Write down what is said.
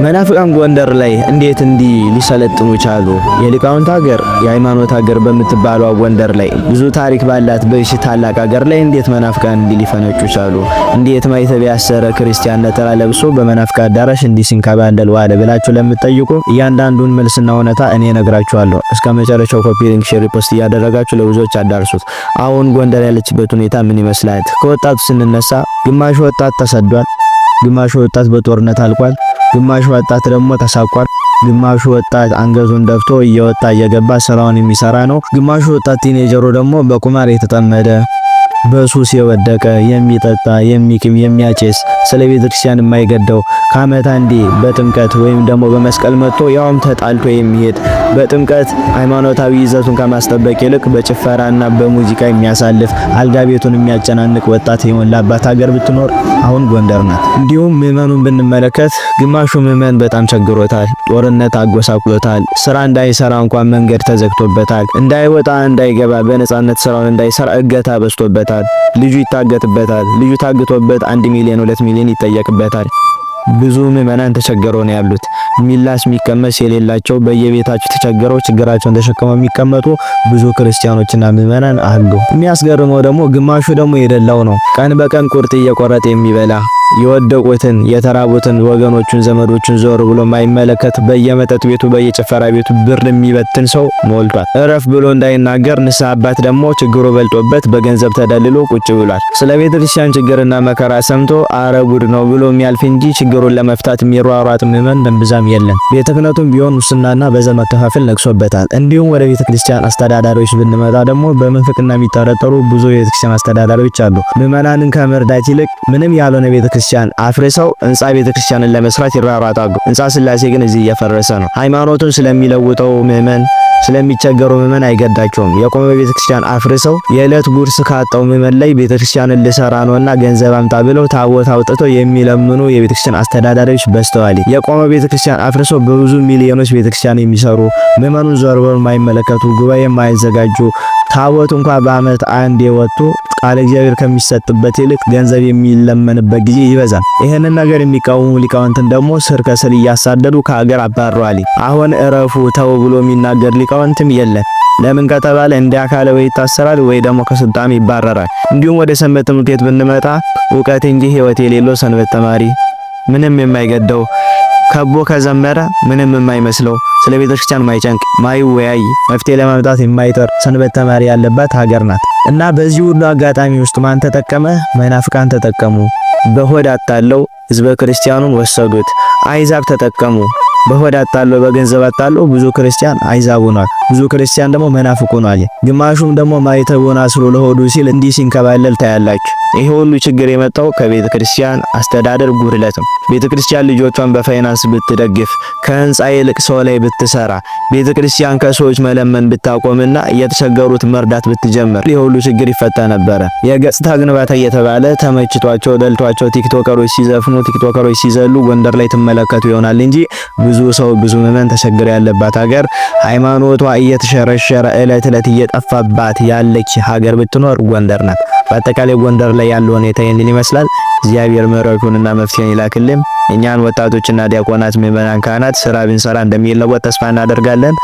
መናፍቃን ጎንደር ላይ እንዴት ሊሰለጥኑ ቻሉ? የሊቃውንት ሀገር የሃይማኖት ሀገር በምትባለው ጎንደር ላይ ብዙ ታሪክ ባላት በዚህ ታላቅ ሀገር ላይ እንዴት መናፍቃን ሊፈነጩ ቻሉ? እንዴት ማይተብ ያሰረ ክርስቲያን ነጠላ ለብሶ በመናፍቃን አዳራሽ ሲንከባለል ዋለ ብላችሁ ለምትጠይቁ እያንዳንዱን መልስና እውነታ እኔ ነግራችኋለሁ። እስከ መጨረሻው ኮፒ ሊንክ፣ ሼር፣ ፖስት እያደረጋችሁ ለብዙዎች አዳርሱት። አሁን ጎንደር ያለችበት ሁኔታ ምን ይመስላል? ከወጣቱ ስንነሳ ግማሽ ወጣት ተሰዷል፣ ግማሽ ወጣት በጦርነት አልቋል፣ ግማሽ ወጣት ደግሞ ተሳቋል፣ ግማሹ ወጣት አንገቱን ደፍቶ እየወጣ እየገባ ስራውን የሚሰራ ነው። ግማሹ ወጣት ቲኔጀሩ ደግሞ በቁማር የተጠመደ በሱስ የወደቀ የሚጠጣ የሚቅም የሚያጨስ ስለ ቤተክርስቲያን የማይገደው ከዓመት አንዴ በጥምቀት ወይም ደግሞ በመስቀል መጥቶ ያውም ተጣልቶ የሚሄድ በጥምቀት ሃይማኖታዊ ይዘቱን ከማስጠበቅ ይልቅ በጭፈራና በሙዚቃ የሚያሳልፍ አልጋ ቤቱን የሚያጨናንቅ ወጣት የሞላባት ሀገር ብትኖር አሁን ጎንደር ናት። እንዲሁም ምዕመኑን ብንመለከት ግማሹ ምዕመን በጣም ቸግሮታል። ጦርነት አጎሳቁሎታል። ስራ እንዳይሰራ እንኳን መንገድ ተዘግቶበታል። እንዳይወጣ እንዳይገባ በነጻነት ስራውን እንዳይሰራ እገታ በዝቶበታል። ልጁ ይታገትበታል። ልጁ ታግቶበት 1 ሚሊዮን 2 ሚሊዮን ይጠየቅበታል። ብዙ ምዕመናን ተቸገረው ነው ያሉት። ሚላስ የሚቀመስ የሌላቸው በየቤታቸው ተቸገረው ችግራቸውን ተሸክመው የሚቀመጡ ብዙ ክርስቲያኖችና ምዕመናን አሉ። የሚያስገርመው ደግሞ ግማሹ ደግሞ የደላው ነው። ቀን በቀን ቁርጥ እየቆረጠ የሚበላ የወደቁትን የተራቡትን ወገኖቹን ዘመዶቹን ዞር ብሎ ማይመለከት በየመጠጥ ቤቱ በየጨፈራ ቤቱ ብር የሚበትን ሰው ሞልቷል። እረፍ ብሎ እንዳይናገር ንስሐ አባት ደግሞ ችግሩ በልጦበት በገንዘብ ተደልሎ ቁጭ ብሏል። ስለ ቤተክርስቲያን ችግርና መከራ ሰምቶ አረጉድ ነው ብሎ የሚያልፍ እንጂ ችግሩን ለመፍታት የሚሯሯጥ ምዕመን ደንብዛም የለም። ቤተ ክህነቱም ቢሆን ሙስናና በዘር መከፋፈል ነግሶበታል። እንዲሁም ወደ ቤተክርስቲያን አስተዳዳሪዎች ብንመጣ ደግሞ በመንፍቅና የሚጠረጠሩ ብዙ የቤተክርስቲያን አስተዳዳሪዎች አሉ። ምዕመናንን ከመርዳት ይልቅ ምንም ያልሆነ ቤተክርስቲያን አፍርሰው ህንጻ ቤተክርስቲያንን ለመስራት ይራራጣሉ። ህንጻ ስላሴ ግን እዚህ እየፈረሰ ነው። ሃይማኖቱን ስለሚለውጠው ምዕመን ስለሚቸገረው ምዕመን አይገዳቸውም። የቆመ ቤተክርስቲያን አፍርሰው የዕለት ጉርስ ካጣው ምዕመን ላይ ቤተክርስቲያንን ልሰራ ነውና ገንዘብ አምጣ ብለው ታቦት አውጥተው የሚለምኑ የቤተክርስቲያን አስተዳዳሪዎች በዝተዋል። የቆመ ቤተክርስቲያን አፍርሰው በብዙ ሚሊዮኖች ቤተክርስቲያን የሚሰሩ ምዕመኑን ዞር ብለው የማይመለከቱ ጉባኤ የማይዘጋጁ ታቦት እንኳን በአመት አንዴ ወጥቶ ቃል እግዚአብሔር ከሚሰጥበት ይልቅ ገንዘብ የሚለመንበት ጊዜ ይበዛል። ይሄንን ነገር የሚቃወሙ ሊቃውንትን ደግሞ ስር ከስር እያሳደዱ ከሀገር አባረዋል። አሁን እረፉ ተው ብሎ የሚናገር ሊቃውንትም የለም። ለምን ከተባለ እንደ አካለ ወይ ይታሰራል ወይ ደግሞ ከስልጣኑ ይባረራል። እንዲሁም ወደ ሰንበት ትምህርት ቤት ብንመጣ ዕውቀት እንጂ ህይወት የሌለው ሰንበት ተማሪ ምንም የማይገደው ከቦ ከዘመረ ምንም የማይመስለው ስለ ቤተክርስቲያን ማይጨንቅ ማይወያይ መፍትሄ ለማምጣት የማይጠር ሰንበት ተማሪ ያለባት ሀገር ናት። እና በዚህ ሁሉ አጋጣሚ ውስጥ ማን ተጠቀመ? መናፍቃን ተጠቀሙ። በሆድ አታለው ህዝበ ክርስቲያኑን ወሰዱት። አይዛብ ተጠቀሙ። በሆድ አታለው በገንዘብ አታለው ብዙ ክርስቲያን አይዛብ ሆኗል። ብዙ ክርስቲያን ደግሞ መናፍቅ ሆኗል። ግማሹም ደግሞ ማይተቡን አስሮ ለሆዱ ሲል ሲንከባለል ታያላችሁ። ይሄ ሁሉ ችግር የመጣው ከቤተ ክርስቲያን አስተዳደር ጉድለት ነው። ቤተ ክርስቲያን ልጆቿን በፋይናንስ ብትደግፍ፣ ከህንጻ ይልቅ ሰው ላይ ብትሰራ፣ ቤተ ክርስቲያን ከሰዎች መለመን ብታቆምና የተቸገሩት መርዳት ብትጀምር ይሄ ሁሉ ችግር ይፈታ ነበረ። የገጽታ ግንባታ እየተባለ ተመችቷቸው ደልቷቸው ቲክቶከሮች ሲዘፍኑ ቲክቶከሮች ሲዘሉ ጎንደር ላይ ትመለከቱ ይሆናል እንጂ ብዙ ሰው ብዙ ምዕመን ተቸግሮ ያለባት ሀገር ሃይማኖቷ እየተሸረሸረ እለት እለት እየጠፋባት ያለች ሀገር ብትኖር ጎንደር ናት። በአጠቃላይ ጎንደር ላይ ያለው ሁኔታ ይህንን ይመስላል። እግዚአብሔር ምሕረቱንና መፍትሄን ይላክልን። እኛን ወጣቶችና ዲያቆናት ምዕመናን ካህናት ስራ ብንሰራ እንደሚለወጥ ተስፋ እናደርጋለን።